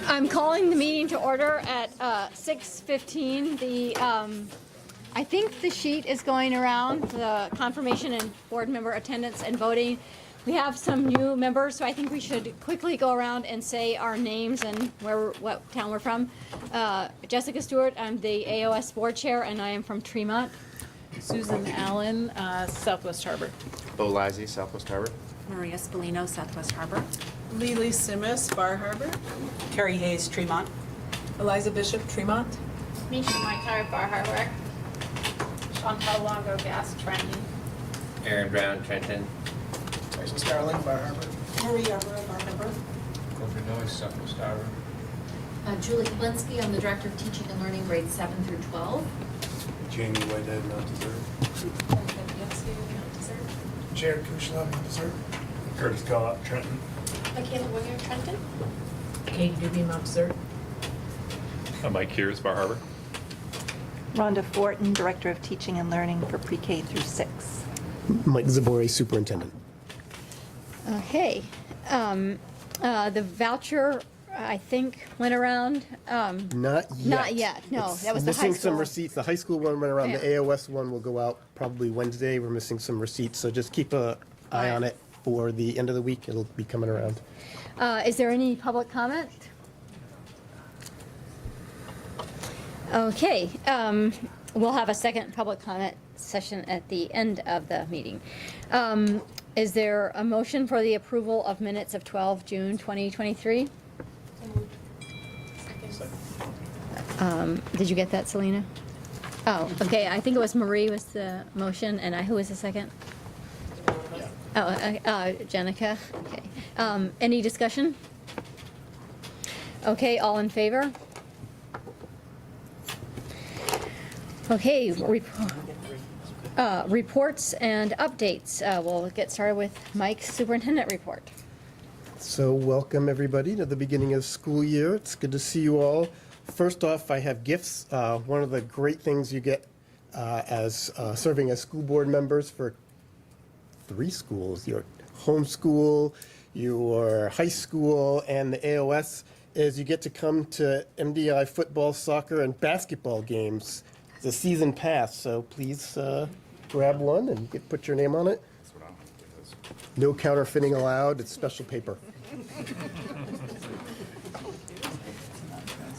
I'm calling the meeting to order at 6:15. I think the sheet is going around, the confirmation and board member attendance and voting. We have some new members, so I think we should quickly go around and say our names and what town we're from. Jessica Stewart, I'm the AOS board chair, and I am from Tremont. Susan Allen, Southwest Harbor. Bo Lizzie, Southwest Harbor. Maria Spallino, Southwest Harbor. Lily Simis, Bar Harbor. Carrie Hayes, Tremont. Eliza Bishop, Tremont. Misha Maitar, Bar Harbor. Chantal Longo, Gas, Trenton. Aaron Brown, Trenton. Tyson Starling, Bar Harbor. Marie Arbor, Bar Harbor. Coulter Noyes, Southwest Harbor. Julie Kaplinsky, I'm the Director of Teaching and Learning, grades 7 through 12. Jamie Whitehead, Mount Desert. Jared Kushla, Mount Desert. Curtis Scott, Trenton. Michaela Winger, Trenton. Kate Doobie, Mount Desert. Mike Kears, Bar Harbor. Rhonda Fortin, Director of Teaching and Learning for Pre-K through 6. Mike Zabori, Superintendent. Okay. The voucher, I think, went around. Not yet. Not yet, no. It's That was the high missing some school. receipts. The high school one went around. Yeah. The AOS one will go out probably Wednesday. We're missing some receipts, so just keep an eye on it for the end of the week. It'll be coming around. Is there any public comment? Okay, we'll have a second public comment session at the end of the meeting. Is there a motion for the approval of minutes of 12 June 2023? Did you get that, Selena? Oh, okay, I think it was Marie was the motion, and who was the second? Oh, Jenica, okay. Any discussion? Okay, all in favor? Okay, reports and updates. We'll get started with Mike's superintendent report. So welcome everybody to the beginning of the school year. It's good to see you all. First off, I have gifts. One of the great things you get as serving as school board members for 3 schools, your home school, your high school, and the AOS, is you get to come to MDI football, soccer, and basketball games. It's a season pass, so please grab one and put your name on it. No counterfeiting allowed. It's special paper.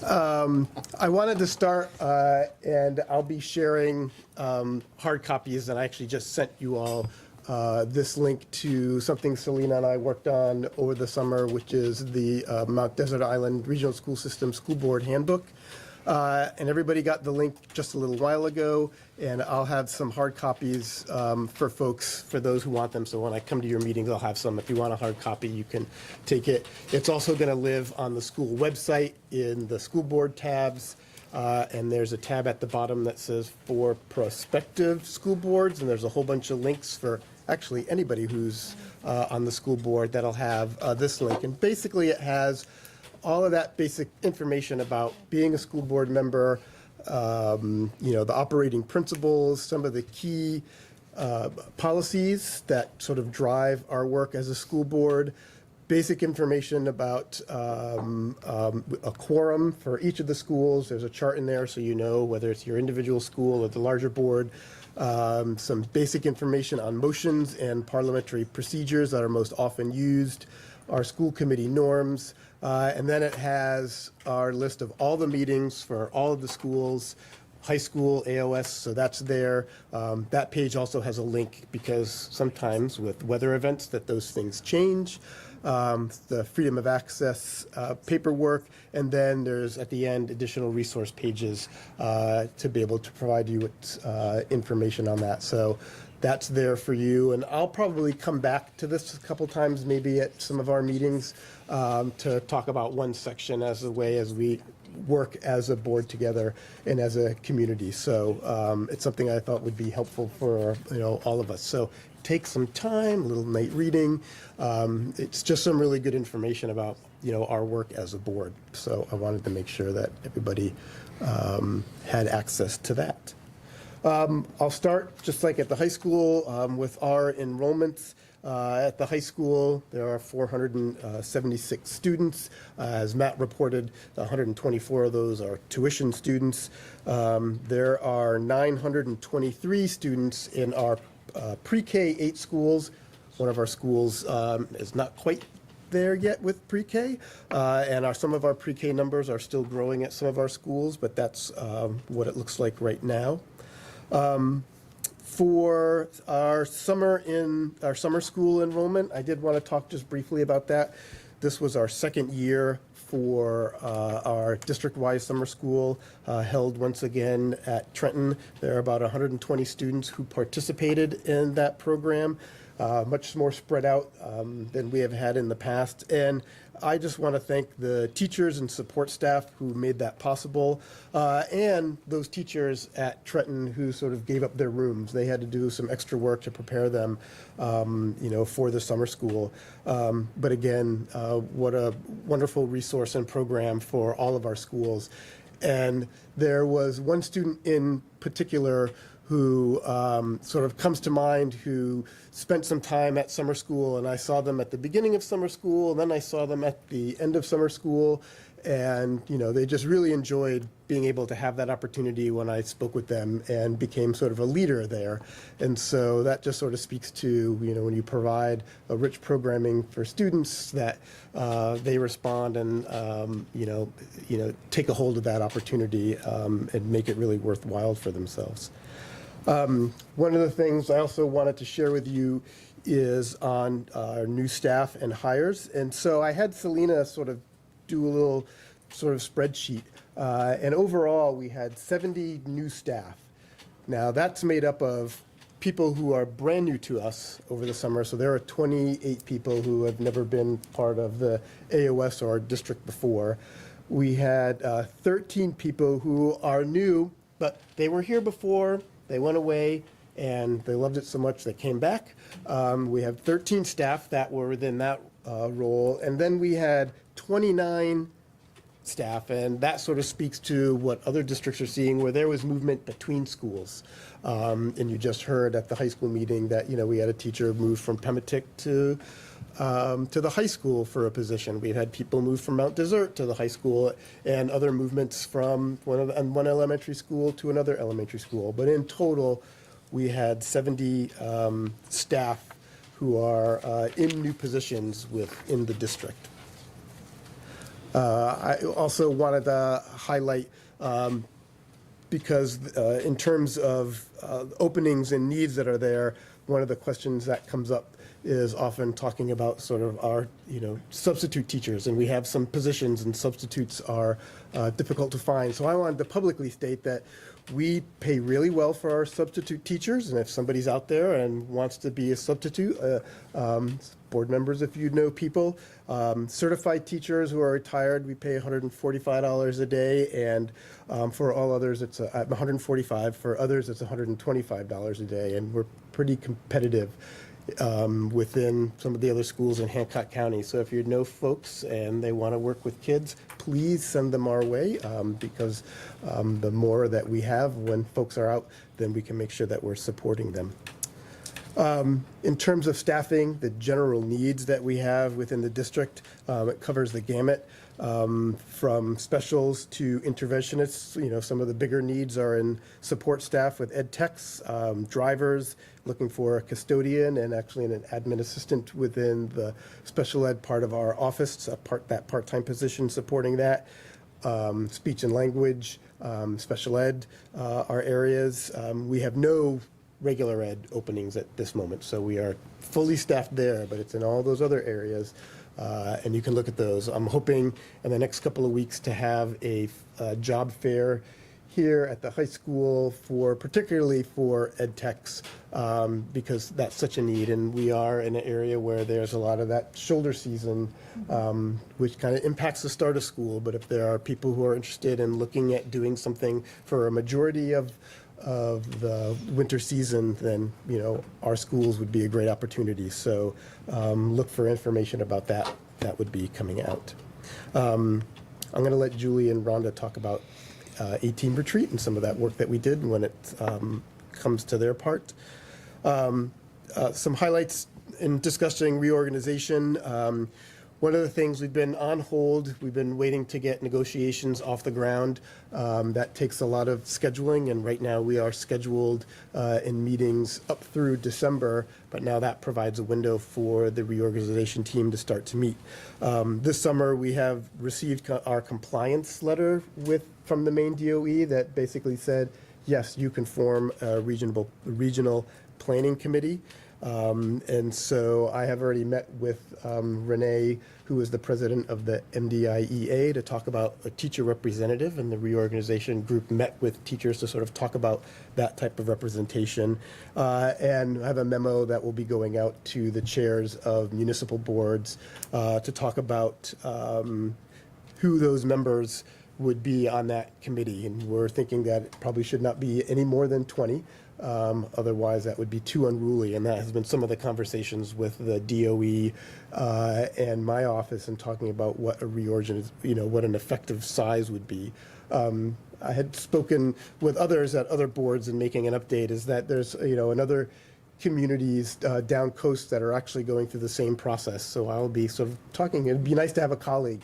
I wanted to start, and I'll be sharing hard copies, and I actually just sent you all this link to something Selena and I worked on over the summer, which is the Mount Desert Island Regional School System School Board Handbook. And everybody got the link just a little while ago, and I'll have some hard copies for folks, for those who want them. So when I come to your meetings, I'll have some. If you want a hard copy, you can take it. It's also going to live on the school website in the school board tabs. And there's a tab at the bottom that says for prospective school boards, and there's a whole bunch of links for actually anybody who's on the school board that'll have this link. And basically it has all of that basic information about being a school board member, the operating principles, some of the key policies that sort of drive our work as a school board, basic information about a quorum for each of the schools. There's a chart in there so you know whether it's your individual school or the larger board. Some basic information on motions and parliamentary procedures that are most often used, our school committee norms, and then it has our list of all the meetings for all of the schools, high school, AOS, so that's there. That page also has a link because sometimes with weather events that those things change. The freedom of access paperwork, and then there's at the end additional resource pages to be able to provide you with information on that. So that's there for you, and I'll probably come back to this a couple times, maybe at some of our meetings, to talk about one section as a way as we work as a board together and as a community. So it's something I thought would be helpful for all of us. So take some time, a little night reading. It's just some really good information about our work as a board. So I wanted to make sure that everybody had access to that. I'll start, just like at the high school, with our enrollments. At the high school, there are 476 students. As Matt reported, 124 of those are tuition students. There are 923 students in our pre-K 8 schools. One of our schools is not quite there yet with pre-K, and some of our pre-K numbers are still growing at some of our schools, but that's what it looks like right now. For our summer school enrollment, I did want to talk just briefly about that. This was our second year for our district-wide summer school held once again at Trenton. There are about 120 students who participated in that program, much more spread out than we have had in the past. And I just want to thank the teachers and support staff who made that possible, and those teachers at Trenton who sort of gave up their rooms. They had to do some extra work to prepare them, for the summer school. But again, what a wonderful resource and program for all of our schools. And there was one student in particular who sort of comes to mind, who spent some time at summer school, and I saw them at the beginning of summer school, and then I saw them at the end of summer school, and they just really enjoyed being able to have that opportunity when I spoke with them and became sort of a leader there. And so that just sort of speaks to, when you provide a rich programming for students, that they respond and, take a hold of that opportunity and make it really worthwhile for themselves. One of the things I also wanted to share with you is on our new staff and hires. And so I had Selena sort of do a little sort of spreadsheet. And overall, we had 70 new staff. Now, that's made up of people who are brand new to us over the summer. So there are 28 people who have never been part of the AOS or our district before. We had 13 people who are new, but they were here before. They went away, and they loved it so much they came back. We have 13 staff that were within that role, and then we had 29 staff, and that sort of speaks to what other districts are seeing, where there was movement between schools. And you just heard at the high school meeting that we had a teacher move from Pematic to the high school for a position. We've had people move from Mount Desert to the high school, and other movements from one elementary school to another elementary school. But in total, we had 70 staff who are in new positions within the district. I also wanted to highlight, because in terms of openings and needs that are there, one of the questions that comes up is often talking about sort of our, substitute teachers, and we have some positions, and substitutes are difficult to find. So I wanted to publicly state that we pay really well for our substitute teachers, and if somebody's out there and wants to be a substitute, board members, if you know people, certified teachers who are retired, we pay $145 a day, and for all others, it's $145. For others, it's $125 a day, and we're pretty competitive within some of the other schools in Hancock County. So if you know folks and they want to work with kids, please send them our way, because the more that we have when folks are out, then we can make sure that we're supporting them. In terms of staffing, the general needs that we have within the district, it covers the gamut, from specials to interventionists. Some of the bigger needs are in support staff with ed techs, drivers, looking for a custodian, and actually an admin assistant within the special ed part of our office, that part-time position supporting that. Speech and language, special ed are areas. We have no regular ed openings at this moment, so we are fully staffed there, but it's in all those other areas, and you can look at those. I'm hoping in the next couple of weeks to have a job fair here at the high school particularly for ed techs, because that's such a need, and we are in an area where there's a lot of that shoulder season, which kind of impacts the start of school. But if there are people who are interested in looking at doing something for a majority of the winter season, then our schools would be a great opportunity. So look for information about that. That would be coming out. I'm going to let Julie and Rhonda talk about A-Team retreat and some of that work that we did when it comes to their part. Some highlights in discussing reorganization. One of the things, we've been on hold, we've been waiting to get negotiations off the ground. That takes a lot of scheduling, and right now we are scheduled in meetings up through December, but now that provides a window for the reorganization team to start to meet. This summer, we have received our compliance letter from the Maine DOE that basically said, yes, you can form a regional planning committee. And so I have already met with Renee, who is the president of the MDIEA, to talk about a teacher representative, and the reorganization group met with teachers to sort of talk about that type of representation. And I have a memo that will be going out to the chairs of municipal boards to talk about who those members would be on that committee. And we're thinking that it probably should not be any more than 20. Otherwise, that would be too unruly, and that has been some of the conversations with the DOE and my office in talking about what a what an effective size would be. I had spoken with others at other boards and making an update is that there's another communities down coast that are actually going through the same process. So I'll be sort of talking. It'd be nice to have a colleague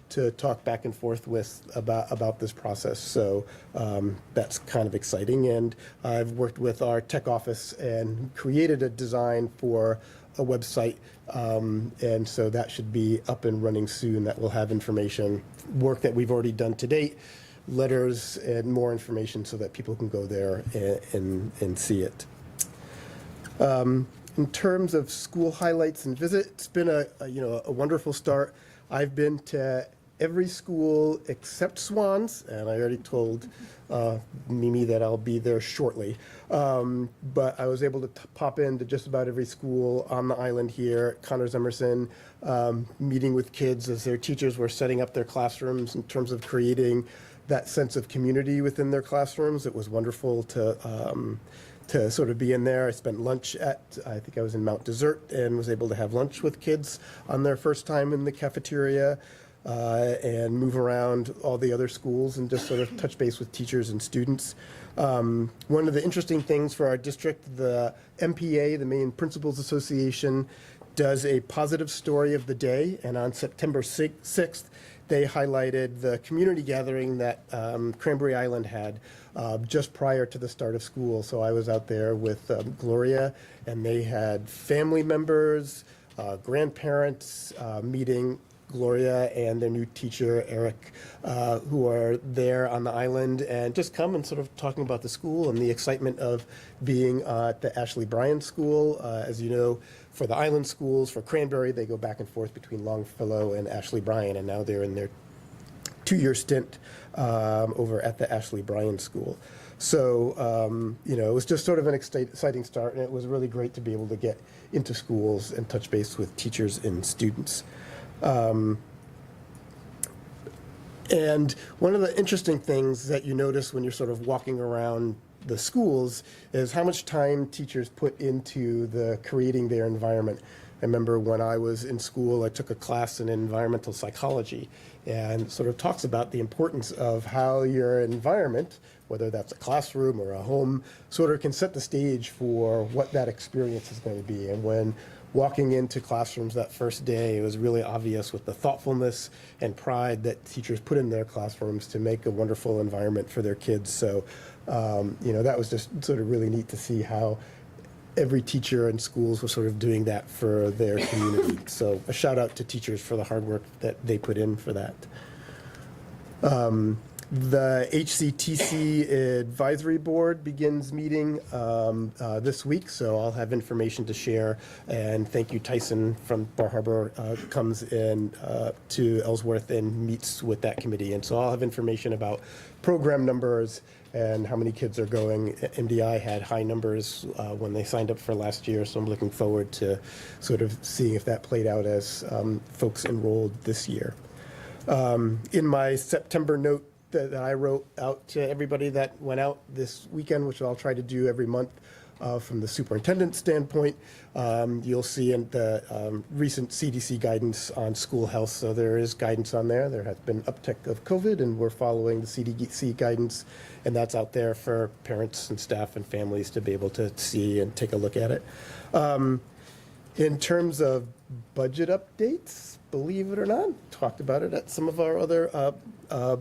to talk back and forth with about this process. So that's kind of exciting. And I've worked with our tech office and created a design for a website. And so that should be up and running soon. That will have information, work that we've already done to date, letters, and more information so that people can go there and see it. In terms of school highlights and visit, it's been a wonderful start. I've been to every school except Swans, and I already told Mimi that I'll be there shortly. But I was able to pop into just about every school on the island here, Connors Emerson, meeting with kids as their teachers were setting up their classrooms in terms of creating that sense of community within their classrooms. It was wonderful to sort of be in there. I spent lunch I think I was in Mount Desert, and was able to have lunch with kids on their first time in the cafeteria. And move around all the other schools and just sort of touch base with teachers and students. One of the interesting things for our district, the MPA, the Maine Principals Association, does a positive story of the day, and on September 6th, they highlighted the community gathering that Cranberry Island had just prior to the start of school. So I was out there with Gloria, and they had family members, grandparents meeting Gloria and their new teacher, Eric, who are there on the island, and just come and sort of talking about the school and the excitement of being at the Ashley Bryan School. As you know, for the island schools, for Cranberry, they go back and forth between Longfellow and Ashley Bryan, and now they're in their 2-year stint over at the Ashley Bryan School. So, it was just sort of an exciting start, and it was really great to be able to get into schools and touch base with teachers and students. And one of the interesting things that you notice when you're sort of walking around the schools is how much time teachers put into creating their environment. I remember when I was in school, I took a class in environmental psychology, and sort of talks about the importance of how your environment, whether that's a classroom or a home, sort of can set the stage for what that experience is going to be. And when walking into classrooms that first day, it was really obvious with the thoughtfulness and pride that teachers put in their classrooms to make a wonderful environment for their kids. So, that was just sort of really neat to see how every teacher in schools was sort of doing that for their community. So a shout out to teachers for the hard work that they put in for that. The HCTC Advisory Board begins meeting this week, so I'll have information to share. And thank you, Tyson from Bar Harbor comes in to Ellsworth and meets with that committee. And so I'll have information about program numbers and how many kids are going. MDI had high numbers when they signed up for last year, so I'm looking forward to sort of seeing if that played out as folks enrolled this year. In my September note that I wrote out to everybody that went out this weekend, which I'll try to do every month, from the superintendent standpoint. You'll see in the recent CDC guidance on school health, so there is guidance on there. There has been uptick of COVID, and we're following the CDC guidance, and that's out there for parents and staff and families to be able to see and take a look at it. In terms of budget updates, believe it or not, talked about it at some of our other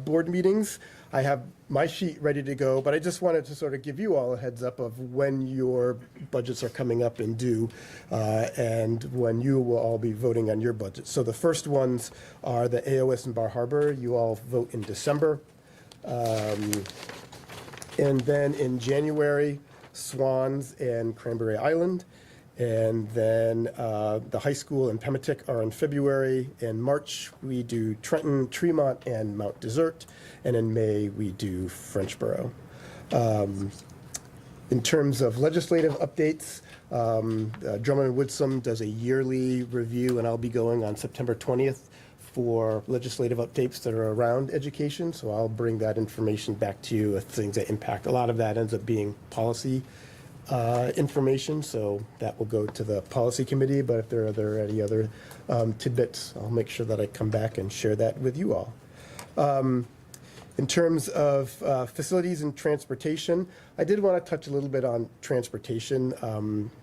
board meetings. I have my sheet ready to go, but I just wanted to sort of give you all a heads up of when your budgets are coming up and due, and when you will all be voting on your budget. So the first ones are the AOS in Bar Harbor. You all vote in December. And then in January, Swans and Cranberry Island. And then the high school and Pematic are in February. In March, we do Trenton, Tremont, and Mount Desert. And in May, we do Frenchboro. In terms of legislative updates, Drummond and Woodsum does a yearly review, and I'll be going on September 20th for legislative updates that are around education. So I'll bring that information back to you with things that impact. A lot of that ends up being policy information, so that will go to the policy committee, but if there are any other tidbits, I'll make sure that I come back and share that with you all. In terms of facilities and transportation, I did want to touch a little bit on transportation.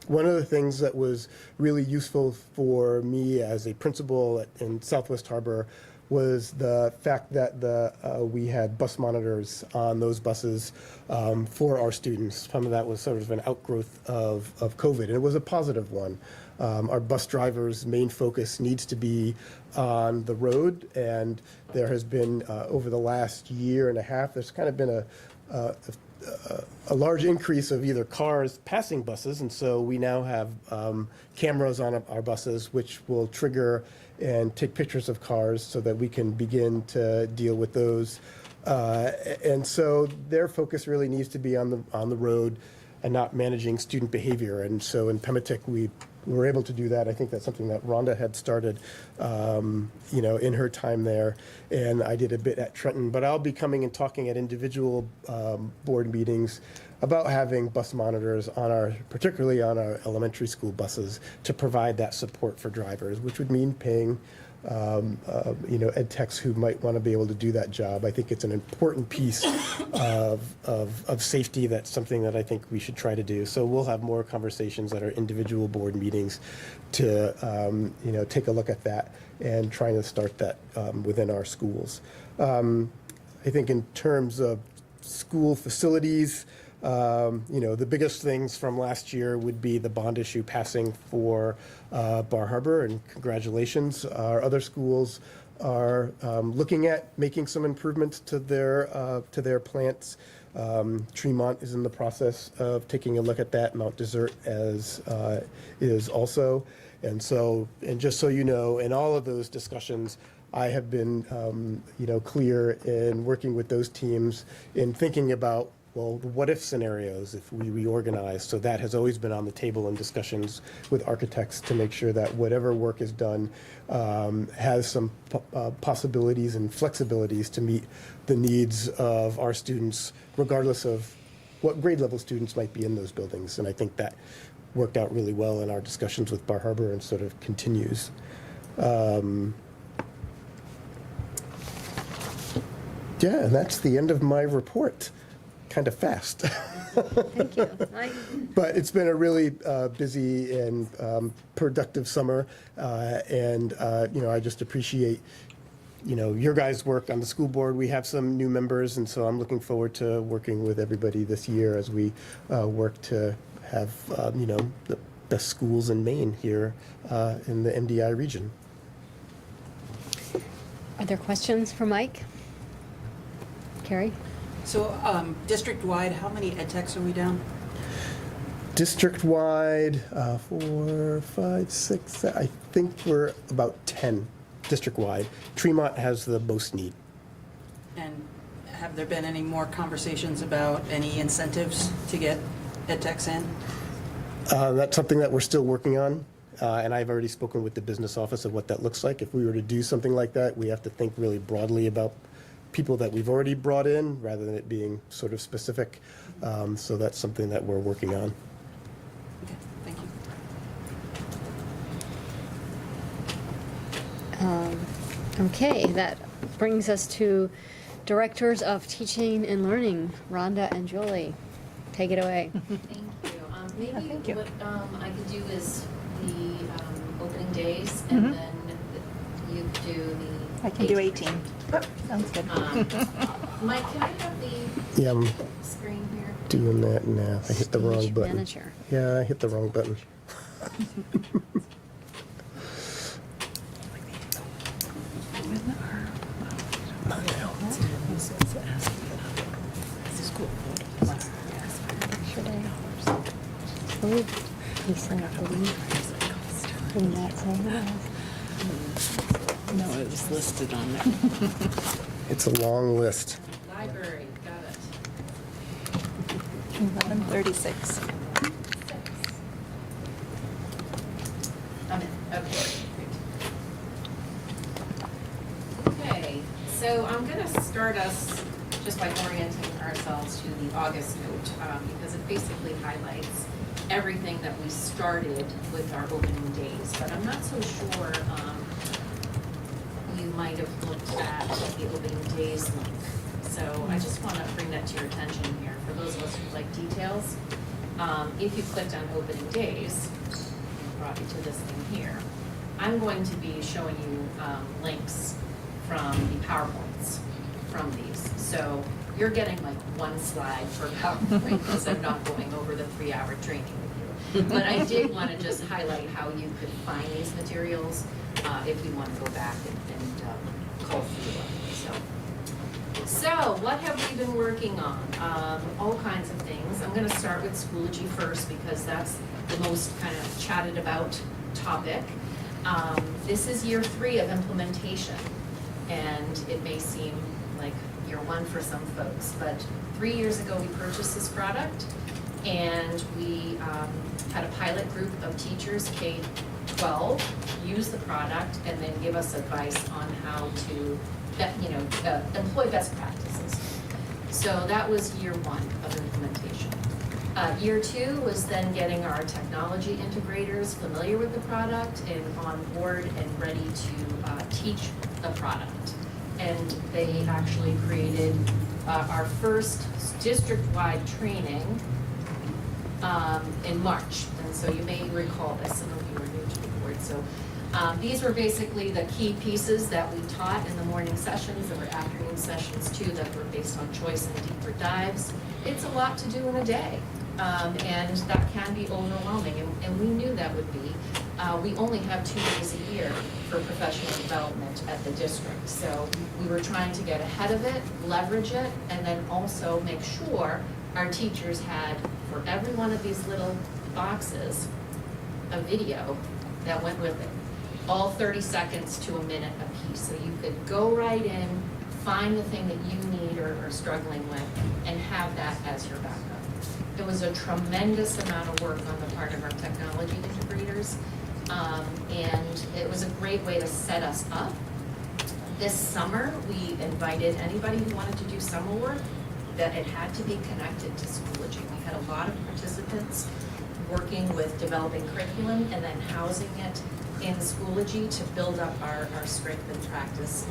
One of the things that was really useful for me as a principal in Southwest Harbor was the fact that we had bus monitors on those buses for our students. Some of that was sort of an outgrowth of COVID, and it was a positive one. Our bus drivers' main focus needs to be on the road, and there has been, over the last year and a half, there's kind of been a large increase of either cars passing buses, and so we now have cameras on our buses which will trigger and take pictures of cars so that we can begin to deal with those. And so their focus really needs to be on the road and not managing student behavior. And so in Pematic, we were able to do that. I think that's something that Rhonda had started, in her time there. And I did a bit at Trenton, but I'll be coming and talking at individual board meetings about having bus monitors particularly on our elementary school buses to provide that support for drivers, which would mean paying ed techs who might want to be able to do that job. I think it's an important piece of safety. That's something that I think we should try to do. So we'll have more conversations at our individual board meetings to take a look at that and trying to start that within our schools. I think in terms of school facilities, the biggest things from last year would be the bond issue passing for Bar Harbor, and congratulations. Our other schools are looking at making some improvements to their plants. Tremont is in the process of taking a look at that. Mount Desert is also. And just so you know, in all of those discussions, I have been clear in working with those teams in thinking about, well, what if scenarios if we reorganize? So that has always been on the table in discussions with architects to make sure that whatever work is done has some possibilities and flexibilities to meet the needs of our students, regardless of what grade level students might be in those buildings. And I think that worked out really well in our discussions with Bar Harbor and sort of continues. Yeah, and that's the end of my report. Kind of fast. Thank you. But it's been a really busy and productive summer, and I just appreciate your guys' work on the school board. We have some new members, and so I'm looking forward to working with everybody this year as we work to have the best schools in Maine here in the MDI region. Are there questions for Mike? Carrie? So, district-wide, how many ed techs are we down? District-wide, 4, 5, 6, I think we're about 10 district-wide. Tremont has the most need. And have there been any more conversations about any incentives to get ed techs in? That's something that we're still working on, and I've already spoken with the business office of what that looks like. If we were to do something like that, we have to think really broadly about people that we've already brought in rather than it being sort of specific. So that's something that we're working on. Okay, that brings us to Directors of Teaching and Learning, Rhonda and Julie. Take it away. Thank you. Maybe thank you. what I could do is the opening days, and then you could do the. I can do 18. Oh, sounds good. Mike, can I have the Yeah, I'm screen here? doing that now. I hit the wrong Stage button. manager. Yeah, I hit the wrong button. No, it was listed on there. It's a long list. Library, got it. 11:36. I'm in, okay, great. Okay, so I'm gonna start us just by orienting ourselves to the August note, because it basically highlights everything that we started with our opening days, but I'm not so sure, you might have looked at the opening days link. So I just wanna bring that to your attention here, for those of us who like details. If you clicked on opening days, it brought you to this thing here. I'm going to be showing you links from the PowerPoints from these. So you're getting like one slide per PowerPoint because I'm not going over the 3-hour training with you. But I did want to just highlight how you could find these materials if you want to go back and cull through them. So what have we been working on? All kinds of things. I'm going to start with Schoology first because that's the most kind of chatted about topic. This is year 3 of implementation, and it may seem like year 1 for some folks, but 3 years ago we purchased this product, and we had a pilot group of teachers, K-12, use the product and then give us advice on how to employ best practices. So that was year 1 of implementation. Year 2 was then getting our technology integrators familiar with the product and on board and ready to teach the product. And they actually created our first district-wide training in March. And so you may recall this, some of you are new to the board. So these were basically the key pieces that we taught in the morning sessions. There were afternoon sessions too that were based on choice and deeper dives. It's a lot to do in a day, and that can be overwhelming, and we knew that would be. We only have 2 days a year for professional development at the district, so we were trying to get ahead of it, leverage it, and then also make sure our teachers had, for every one of these little boxes, a video that went with it. All 30 seconds to a minute apiece. So you could go right in, find the thing that you need or are struggling with, and have that as your backup. It was a tremendous amount of work on the part of our technology integrators, and it was a great way to set us up. This summer, we invited anybody who wanted to do summer work, that it had to be connected to Schoology. We had a lot of participants working with developing curriculum and then housing it in Schoology to build up our strength and practice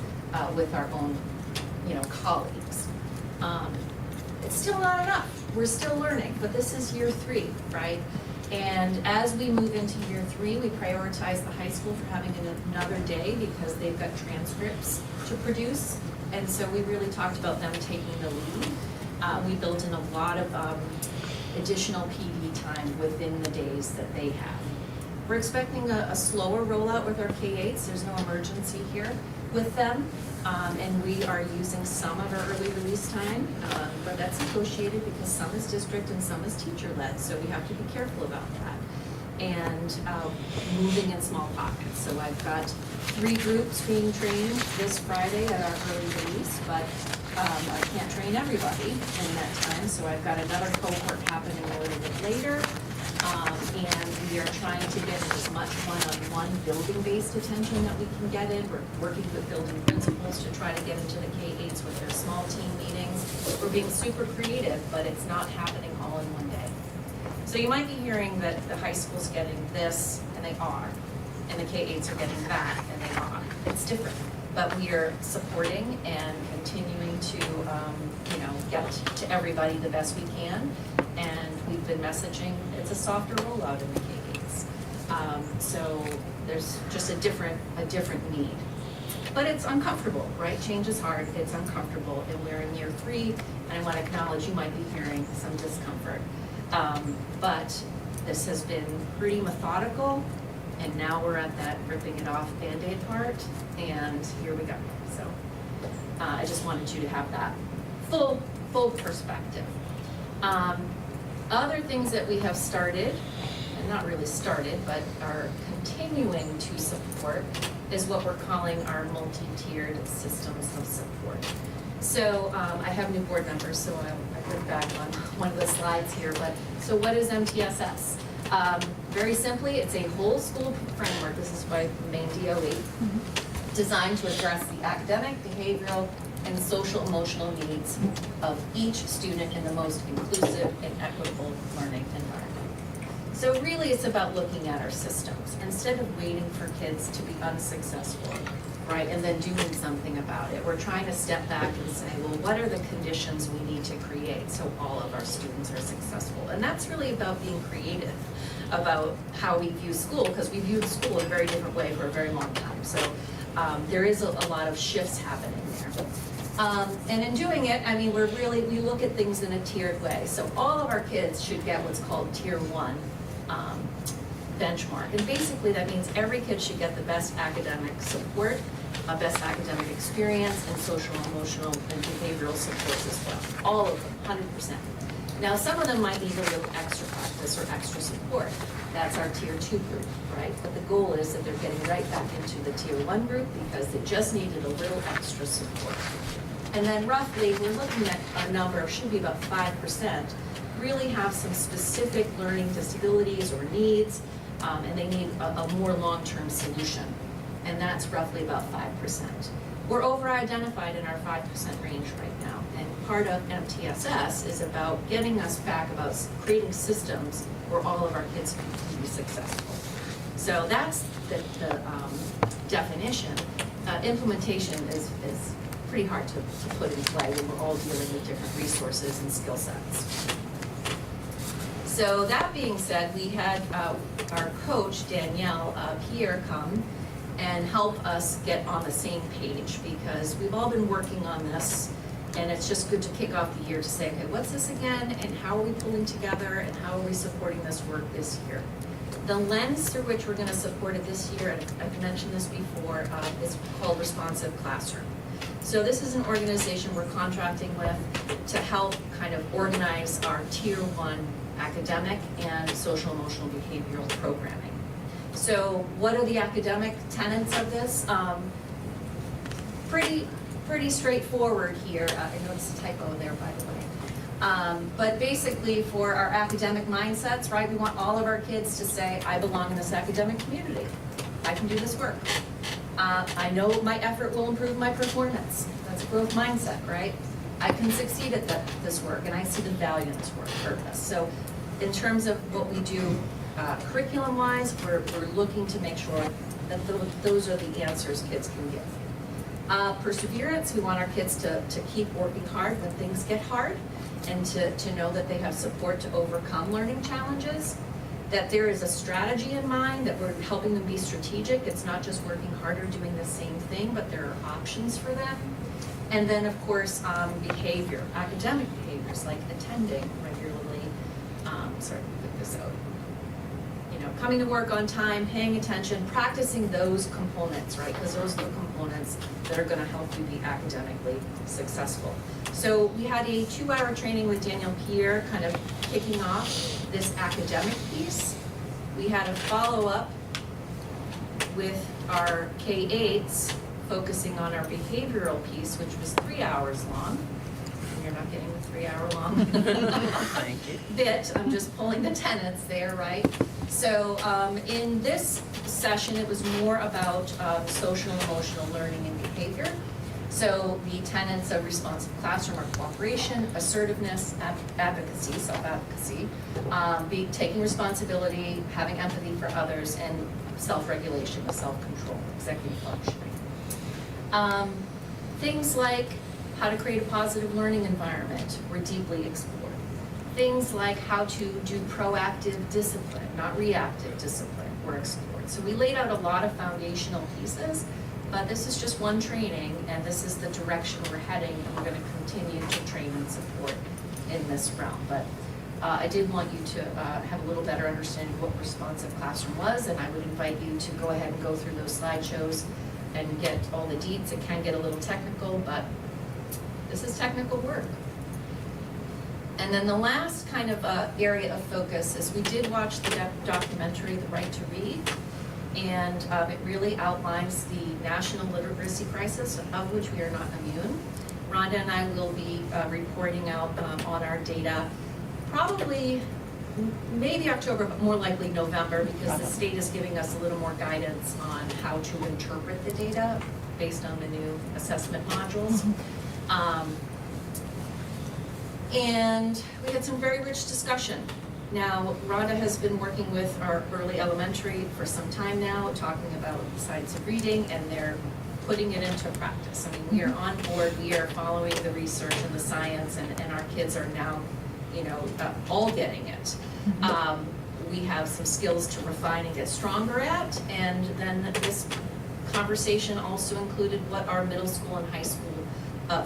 with our own, colleagues. It's still not enough. We're still learning, but this is year 3, right? And as we move into year 3, we prioritize the high school for having another day because they've got transcripts to produce. And so we really talked about them taking the lead. We built in a lot of additional PD time within the days that they have. We're expecting a slower rollout with our K-8s. There's no emergency here with them. And we are using some of our early release time, but that's negotiated because some is district and some is teacher-led, so we have to be careful about that. And moving in small pockets. So I've got 3 groups being trained this Friday at our early release, but I can't train everybody in that time, so I've got another cohort happening a little bit later. And we are trying to get as much one-on-one building-based attention that we can get in. We're working with building principals to try to get into the K-8s with their small team meetings. We're being super creative, but it's not happening all in one day. So you might be hearing that the high school's getting this, and they are, and the K-8s are getting that, and they are. It's different. but we are supporting and continuing to, get to everybody the best we can. And we've been messaging, it's a softer rollout in the K-8s. So there's just a different need. But it's uncomfortable, right? Change is hard, it's uncomfortable, and we're in year 3, and I want to acknowledge you might be hearing some discomfort. But this has been pretty methodical, and now we're at that ripping it off Band-Aid part, and here we go. So I just wanted you to have that full perspective. Other things that we have started, and not really started, but are continuing to support is what we're calling our multi-tiered systems of support. So I have new board members, so I look back on one of the slides here, but so what is MTSS? Very simply, it's a whole school framework, this is by Maine DOE, designed to address the academic, behavioral, and social emotional needs of each student in the most inclusive and equitable learning environment. So really it's about looking at our systems instead of waiting for kids to be unsuccessful, right, and then doing something about it. We're trying to step back and say, well, what are the conditions we need to create so all of our students are successful? And that's really about being creative about how we view school, because we viewed school in a very different way for a very long time. So there is a lot of shifts happening there. And in doing it, I mean, we look at things in a tiered way. So all of our kids should get what's called Tier 1 benchmark. And basically that means every kid should get the best academic support, best academic experience, and social, emotional, and behavioral supports as well. All of them, 100%. Now, some of them might need a little extra practice or extra support. That's our Tier 2 group, right? But the goal is that they're getting right back into the Tier 1 group because they just needed a little extra support. And then roughly, we're looking at a number of, should be about 5%, really have some specific learning disabilities or needs, and they need a more long-term solution. And that's roughly about 5%. We're over-identified in our 5% range right now. And part of MTSS is about getting us back about creating systems where all of our kids can be successful. So that's the definition. Implementation is pretty hard to put in play when we're all dealing with different resources and skill sets. So that being said, we had our coach, Danielle Pierre, come and help us get on the same page, because we've all been working on this, and it's just good to kick off the year to say, okay, what's this again, and how are we pulling together, and how are we supporting this work this year? The lens through which we're going to support it this year, and I've mentioned this before, is called Responsive Classroom. So this is an organization we're contracting with to help kind of organize our Tier 1 academic and social emotional behavioral programming. So what are the academic tenets of this? Pretty straightforward here. I noticed a typo there, by the way. But basically for our academic mindsets, right, we want all of our kids to say, I belong in this academic community. I can do this work. I know my effort will improve my performance. That's a growth mindset, right? I can succeed at this work, and I see the value in this work purpose. So in terms of what we do curriculum-wise, we're looking to make sure that those are the answers kids can give. Perseverance, we want our kids to keep working hard when things get hard, and to know that they have support to overcome learning challenges, that there is a strategy in mind, that we're helping them be strategic. It's not just working harder doing the same thing, but there are options for them. And then, of course, behavior, academic behaviors like attending regularly, sorry, put this out. Coming to work on time, paying attention, practicing those components, right? Because those are the components that are going to help you be academically successful. So we had a 2-hour training with Danielle Pierre, kind of kicking off this academic piece. We had a follow-up with our K-8s, focusing on our behavioral piece, which was 3 hours long. You're not getting the 3-hour long Thank you. bit. I'm just pulling the tenets there, right? So in this session, it was more about social and emotional learning and behavior. So the tenets of responsive classroom are cooperation, assertiveness, advocacy, self-advocacy, taking responsibility, having empathy for others, and self-regulation, self-control, executive functioning. Things like how to create a positive learning environment were deeply explored. Things like how to do proactive discipline, not reactive discipline, were explored. So we laid out a lot of foundational pieces, but this is just one training, and this is the direction we're heading, and we're gonna continue to train and support in this realm. But I did want you to have a little better understanding of what responsive classroom was, and I would invite you to go ahead and go through those slideshows and get all the deets. It can get a little technical, but this is technical work. And then the last kind of area of focus is we did watch the documentary, The Right to Read, and it really outlines the national literacy crisis, of which we are not immune. Rhonda and I will be reporting out on our data probably maybe October, but more likely November, because the state is giving us a little more guidance on how to interpret the data based on the new assessment modules. And we had some very rich discussion. Now, Rhonda has been working with our early elementary for some time now, talking about the science of reading, and they're putting it into practice. I mean, we are on board, we are following the research and the science, and our kids are now, all getting it. We have some skills to refine and get stronger at, and then this conversation also included what our middle school and high school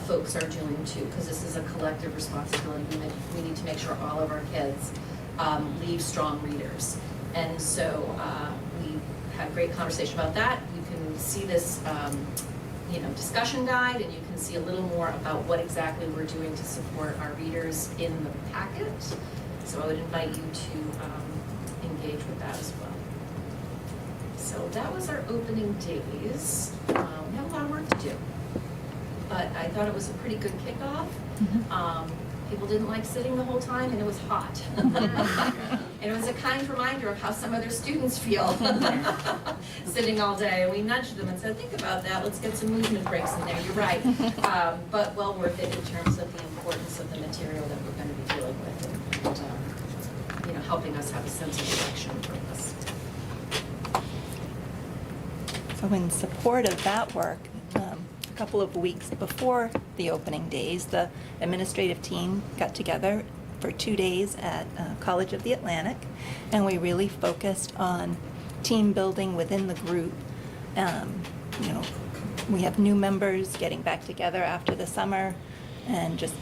folks are doing too, because this is a collective responsibility. We need to make sure all of our kids leave strong readers. And so we had a great conversation about that. You can see this discussion guide, and you can see a little more about what exactly we're doing to support our readers in the packet. So I would invite you to engage with that as well. So that was our opening days. We have a lot of work to do, but I thought it was a pretty good kickoff. People didn't like sitting the whole time, and it was hot. And it was a kind reminder of how some other students feel sitting all day. And we nudged them and said, think about that, let's get some movement breaks in there, you're right. But well worth it in terms of the importance of the material that we're going to be dealing with, and helping us have a sense of direction and purpose. So in support of that work, a couple of weeks before the opening days, the administrative team got together for 2 days at College of the Atlantic, and we really focused on team building within the group. We have new members getting back together after the summer and just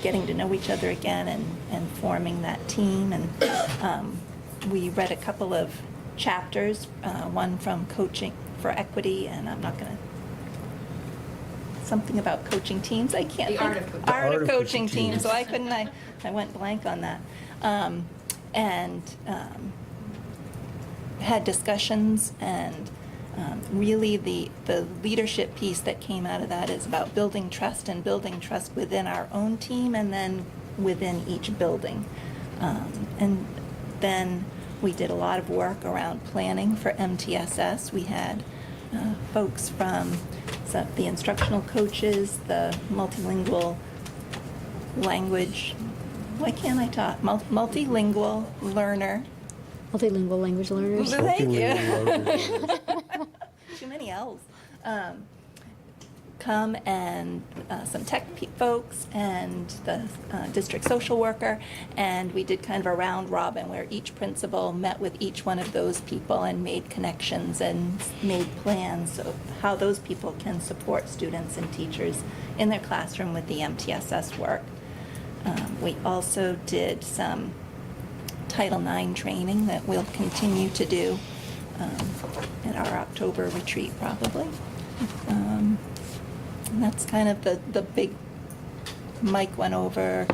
getting to know each other again and forming that team. And we read a couple of chapters, one from Coaching for Equity, and I'm not going to, something about coaching teams. I can't The think. art of coaching. Art of coaching teams. So I went blank on that. Had discussions, and really the leadership piece that came out of that is about building trust, and building trust within our own team and then within each building. And then we did a lot of work around planning for MTSS. We had folks from the instructional coaches, the multilingual language, why can't I talk? Multilingual learner. Multilingual language learners. Thank you. Multilingual learners. Too many L's. Come, and some tech folks and the district social worker, and we did kind of a round robin where each principal met with each one of those people and made connections and made plans of how those people can support students and teachers in their classroom with the MTSS work. We also did some Title IX training that we'll continue to do at our October retreat probably. And that's kind of the big, Mike went over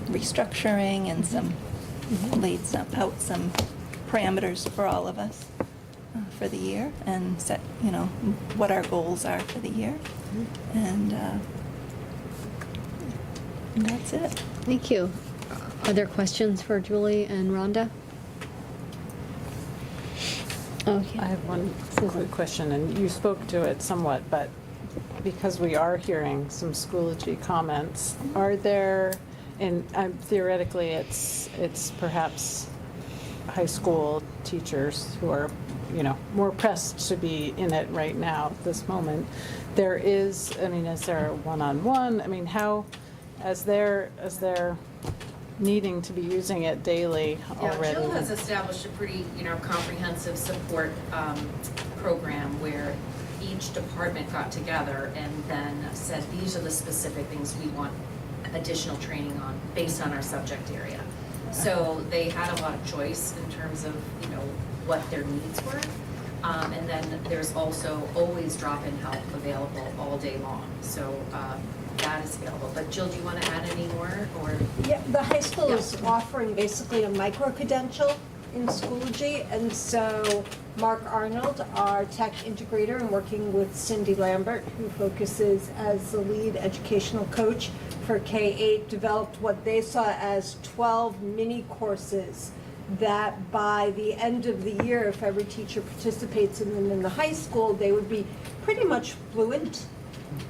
restructuring and laid out some parameters for all of us for the year, and set, what our goals are for the year. And that's it. Thank you. Are there questions for Julie and Rhonda? Okay. I have one quick question, and you spoke to it somewhat, but because we are hearing some Schoology comments, are there, and theoretically it's perhaps high school teachers who are more pressed to be in it right now at this moment. There is, I mean, is there a one-on-one? I mean, how, as they're needing to be using it daily already? Yeah, Jill has established a pretty, comprehensive support program where each department got together and then said, these are the specific things we want additional training on based on our subject area. So they had a lot of choice in terms of, what their needs were. And then there's also always drop-in help available all day long. So that is available. But Jill, do you want to add any more, or? Yeah, the high school is offering basically a micro-credential in Schoology, and so Mark Arnold, our tech integrator, and working with Cindy Lambert, who focuses as the lead educational coach for K-8, developed what they saw as 12 mini courses that by the end of the year, if every teacher participates in them in the high school, they would be pretty much fluent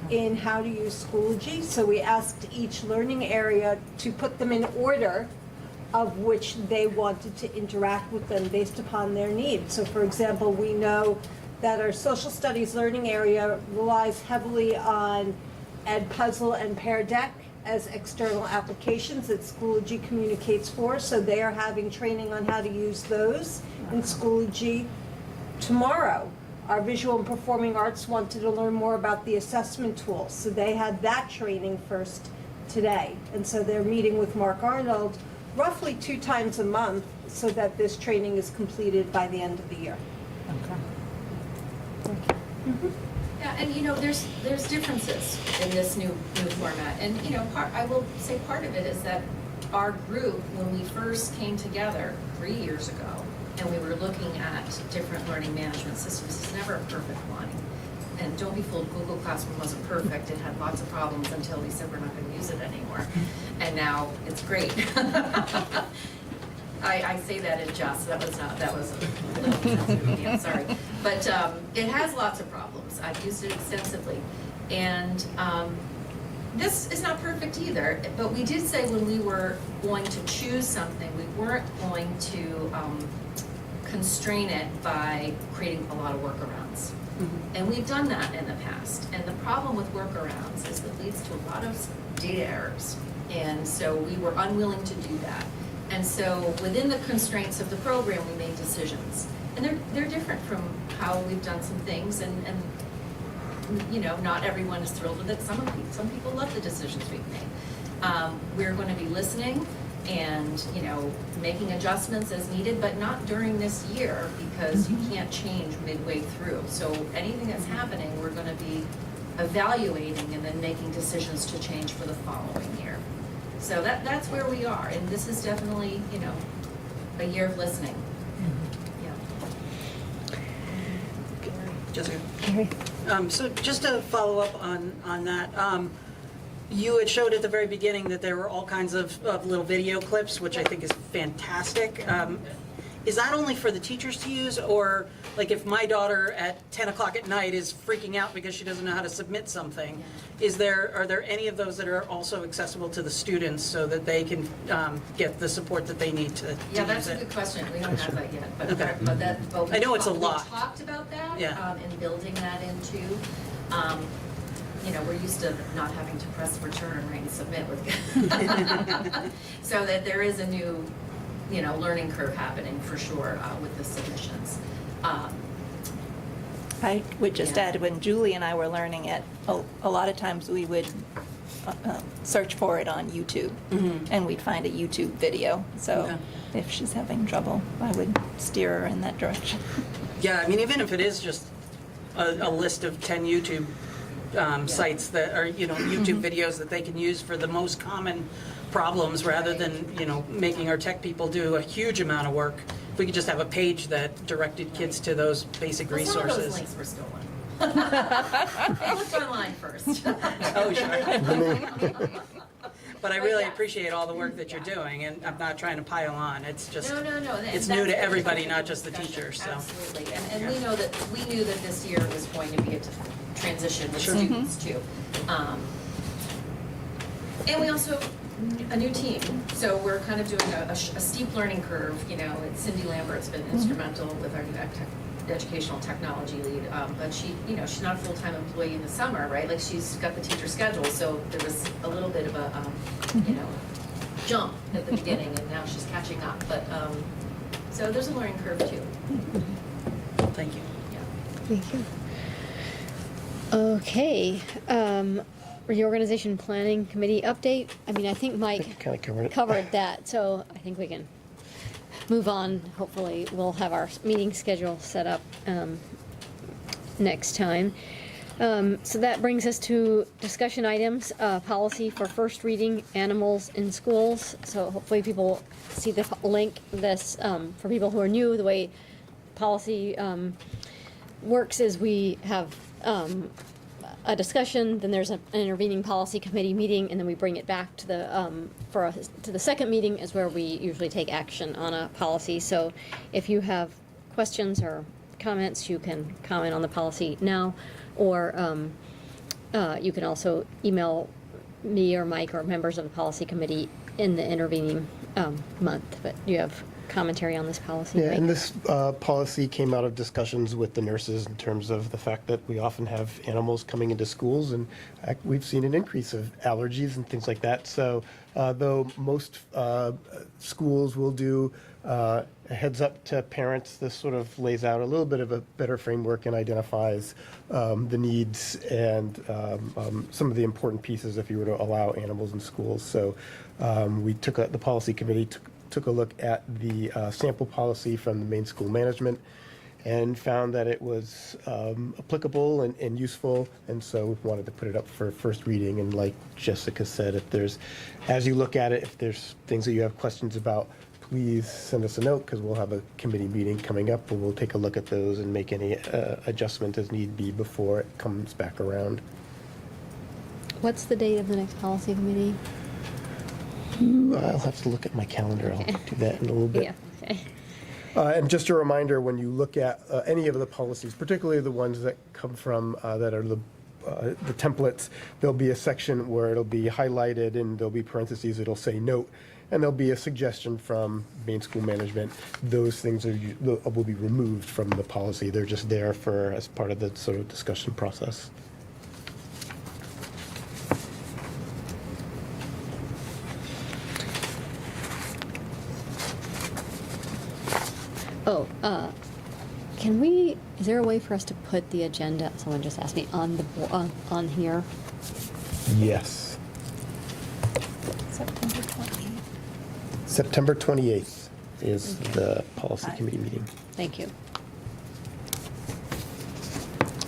in how to use Schoology. So we asked each learning area to put them in order of which they wanted to interact with them based upon their needs. So for example, we know that our social studies learning area relies heavily on Edpuzzle and Pear Deck as external applications that Schoology communicates for. So they are having training on how to use those in Schoology tomorrow. Our visual and performing arts wanted to learn more about the assessment tools. So they had that training first today. And so they're meeting with Mark Arnold roughly 2 times a month so that this training is completed by the end of the year. Okay. Yeah, and there's differences in this new format. And I will say part of it is that our group, when we first came together 3 years ago, and we were looking at different learning management systems, it's never a perfect one. And don't be fooled, Google Classroom wasn't perfect. It had lots of problems until we said we're not going to use it anymore. And now it's great. I say that in jest. That was a little insensitive of me, I'm sorry. But it has lots of problems. I've used it extensively. And this is not perfect either. But we did say when we were going to choose something, we weren't going to constrain it by creating a lot of workarounds. And we've done that in the past. And the problem with workarounds is it leads to a lot of data errors. And so we were unwilling to do that. And so within the constraints of the program, we made decisions. And they're different from how we've done some things. And not everyone is thrilled with it. Some people love the decisions we've made. We're going to be listening and making adjustments as needed, but not during this year because you can't change midway through. So anything that's happening, we're going to be evaluating and then making decisions to change for the following year. So that's where we are, and this is definitely a year of listening. Yeah. Jessica. So just to follow up on that. You had showed at the very beginning that there were all kinds of little video clips, which I think is fantastic. Is that only for the teachers to use, or like if my daughter at 10 o'clock at night is freaking out because she doesn't know how to submit something, are there any of those that are also accessible to the students so that they can get the support that they need to use it? Yeah, that's a good question. We don't have that yet, but Okay. but we I know it's a lot. We talked about that Yeah. and building that into. We're used to not having to press return, right, and submit with, so that there is a new, learning curve happening for sure with the submissions. I would just Yeah. add, when Julie and I were learning it, a lot of times we would search for it on YouTube, and we'd find a YouTube video. So Okay. if she's having trouble, I would steer her in that direction. Yeah, I mean, even if it is just a list of 10 YouTube sites that are, YouTube videos that they can use for the most common problems, rather than, making our tech people do a huge amount of work. If we could just have a page that directed kids to those basic Well, some of those resources. links were stolen. They looked online first. Oh, sure. But I really yeah. appreciate all the work that you're doing, and I'm not trying to pile on. It's just, No. it's new to everybody, not just the teachers, so. Absolutely, and we knew that this year was going to be a transition with Sure. students too. And we also, a new team, so we're kind of doing a steep learning curve, Cindy Lambert's been instrumental with our new ed tech educational technology lead, but she, you know, she's not a full-time employee in the summer, right? Like, she's got the teacher schedule, so there was a little bit of a, you know, jump at the beginning, and now she's catching up, but, so there's a learning curve too. Thank you. Yeah. Thank you. Okay, reorganization planning committee update. I mean, I think Mike Kind of covered it. covered that, so I think we can move on. Hopefully, we'll have our meeting schedule set up next time. So that brings us to discussion items, policy for first reading, animals in schools. So hopefully people see the link. This, for people who are new, the way policy works is we have a discussion, then there's an intervening policy committee meeting, and then we bring it back to the to the second meeting is where we usually take action on a policy. So if you have questions or comments, you can comment on the policy now, or you can also email me or Mike or members of the policy committee in the intervening month. But you have commentary on this policy, Yeah, Mike? and this policy came out of discussions with the nurses in terms of the fact that we often have animals coming into schools, and we've seen an increase of allergies and things like that. So though most schools will do a heads up to parents, this sort of lays out a little bit of a better framework and identifies the needs and some of the important pieces if you were to allow animals in schools. So we took the policy committee took a look at the sample policy from the main school management and found that it was applicable and useful, and so we wanted to put it up for first reading. And like Jessica said, if there's, as you look at it, if there's things that you have questions about, please send us a note, because we'll have a committee meeting coming up and we'll take a look at those and make any adjustment as need be before it comes back around. What's the date of the next policy committee? I'll have to look at my calendar. Okay. I'll do that in a little bit. Yeah, okay. And just a reminder, when you look at any of the policies, particularly the ones that come from, that are the templates, there'll be a section where it'll be highlighted and there'll be parentheses, it'll say note, and there'll be a suggestion from main school management. Those things will be removed from the policy. They're just there for, as part of the sort of discussion process. Oh, can we, is there a way for us to put the agenda, someone just asked me, on the, on here? Yes. September 28th. September 28th is the policy Hi. committee meeting. Thank you.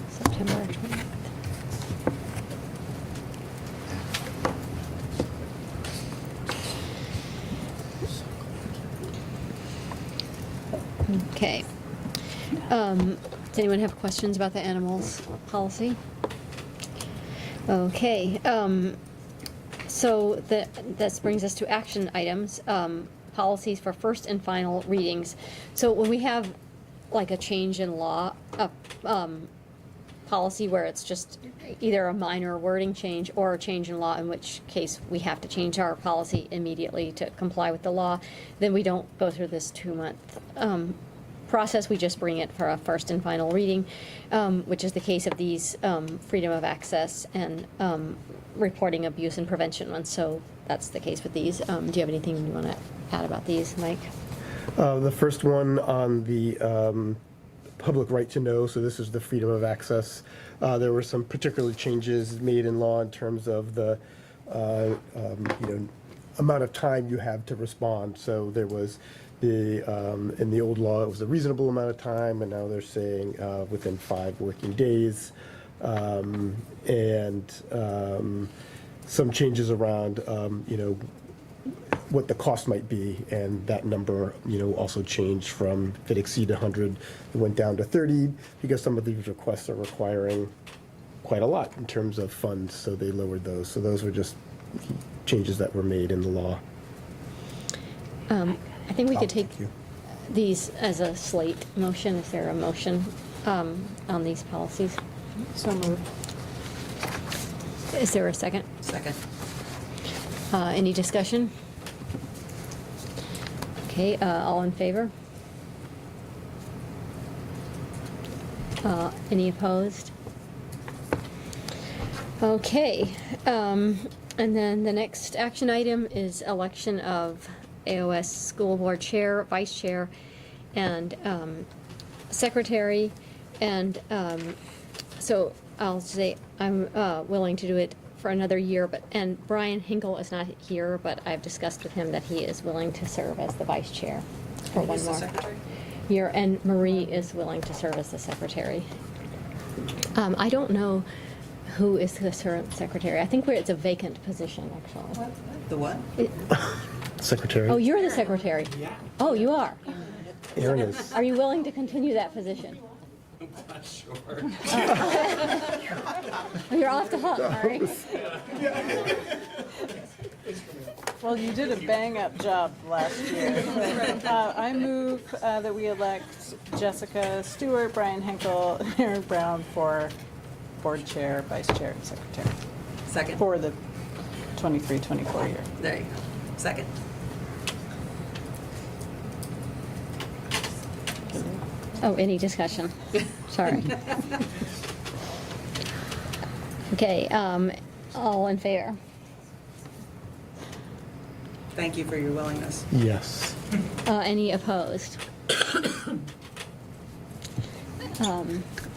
September 28th. Okay. Does anyone have questions about the animals policy? Okay, so this brings us to action items, policies for first and final readings. So when we have like a change in law, policy where it's just either a minor wording change or a change in law, in which case we have to change our policy immediately to comply with the law, then we don't go through this 2-month process. We just bring it for a first and final reading, which is the case of these freedom of access and reporting abuse and prevention ones. So that's the case with these. Do you have anything you want to add about these, Mike? The first one on the public right to know, so this is the freedom of access. There were some particular changes made in law in terms of the amount of time you have to respond. So there was in the old law it was a reasonable amount of time, and now they're saying within 5 working days, and some changes around what the cost might be, and that number, also changed from, if it exceeded 100, it went down to 30, because some of these requests are requiring quite a lot in terms of funds, so they lowered those. So those were just changes that were made in the law. I think we could take Thank you. these as a slate motion. Is there a motion on these policies? So moved. Is there a second? Second. Any discussion? Okay, all in favor? Any opposed? Okay, and then the next action item is election of AOS School Board Chair, Vice Chair, and Secretary. And so I'll say I'm willing to do it for another year, and Brian Hinkle is not here, but I've discussed with him that he is willing to serve as the Vice Chair for one Who's the more secretary? year, and Marie is willing to serve as the Secretary. I don't know who is the current Secretary. I think it's a vacant position, actually. The what? Secretary. Oh, you're the Secretary? Yeah. Oh, you are? Aaron is. Are you willing to continue that position? I'm not sure. You're off the hook, Mari. Well, you did a bang-up job last year. I move that we elect Jessica Stewart, Brian Hinkle, and Aaron Brown for Board Chair, Vice Chair, and Secretary Second. for the 23-24 year. There you go. Second. Oh, any discussion? Sorry. Okay, all in favor? Thank you for your willingness. Yes. Any opposed?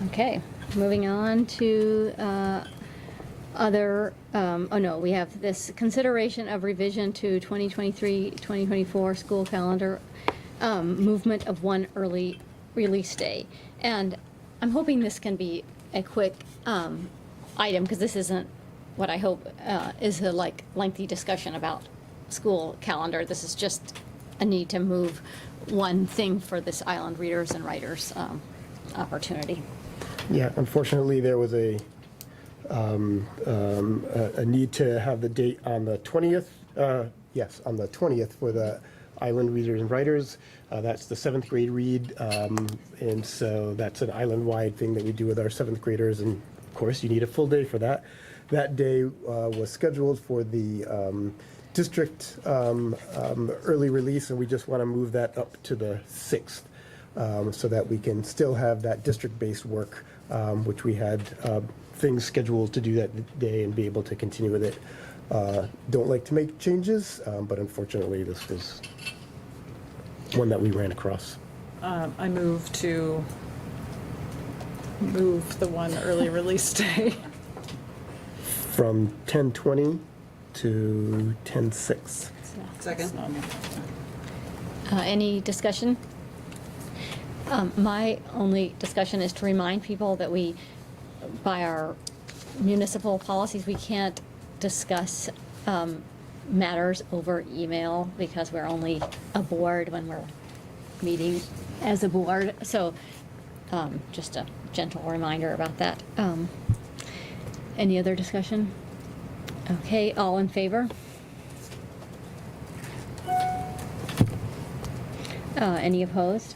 Okay, moving on to other, oh no, we have this consideration of revision to 2023-2024 school calendar, movement of one early release day. And I'm hoping this can be a quick item, because this isn't what I hope is a lengthy discussion about school calendar. This is just a need to move one thing for this Island Readers and Writers opportunity. Yeah, unfortunately, there was a need to have the date on the 20th. Yes, on the 20th for the Island Readers and Writers. That's the 7th grade read, and so that's an island-wide thing that we do with our 7th graders, and of course, you need a full day for that. That day was scheduled for the district early release, and we just want to move that up to the 6th so that we can still have that district-based work, which we had things scheduled to do that day and be able to continue with it. Don't like to make changes, but unfortunately, this was one that we ran across. I move to move the one early release day. From 10:20 to 10:06. Second. Any discussion? My only discussion is to remind people that we, by our municipal policies, we can't discuss matters over email because we're only a board when we're meeting as a board. So just a gentle reminder about that. Any other discussion? Okay, all in favor? Any opposed?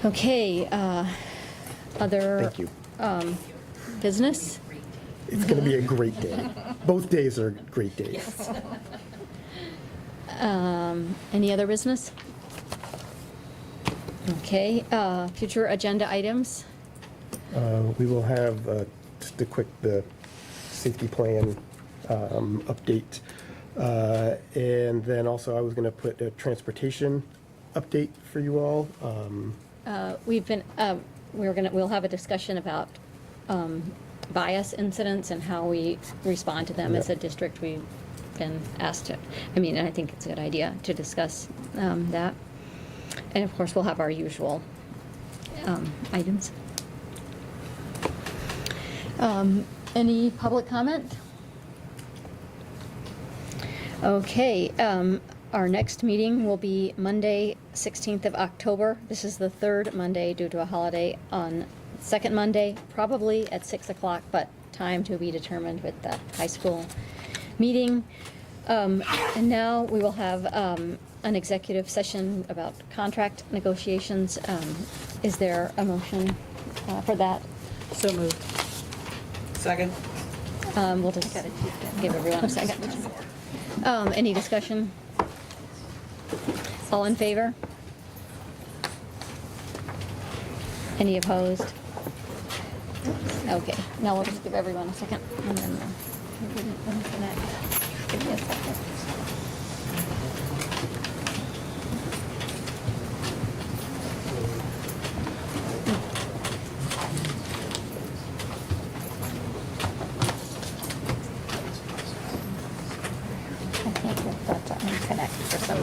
Okay, other Thank you. business? It's going to be a great day. Both days are great days. Any other business? Okay, future agenda items? We will have just a quick the safety plan update, and then also I was going to put a transportation update for you all. We've been, we'll have a discussion about bias incidents and how we respond to them as a district. We've been asked to, and I think it's a good idea to discuss that. And of course, we'll have our usual items. Any public comment? Okay, our next meeting will be Monday, 16th of October. This is the third Monday due to a holiday on second Monday, probably at 6 o'clock, but time to be determined with the high school meeting. And now we will have an executive session about contract negotiations. Is there a motion for that? So moved. Second. We'll just give everyone a second. Any discussion? All in favor? Any opposed? Okay, now we'll just give everyone a second and then it didn't unconnect. Give me a second. I can't get that to unconnect for some reason.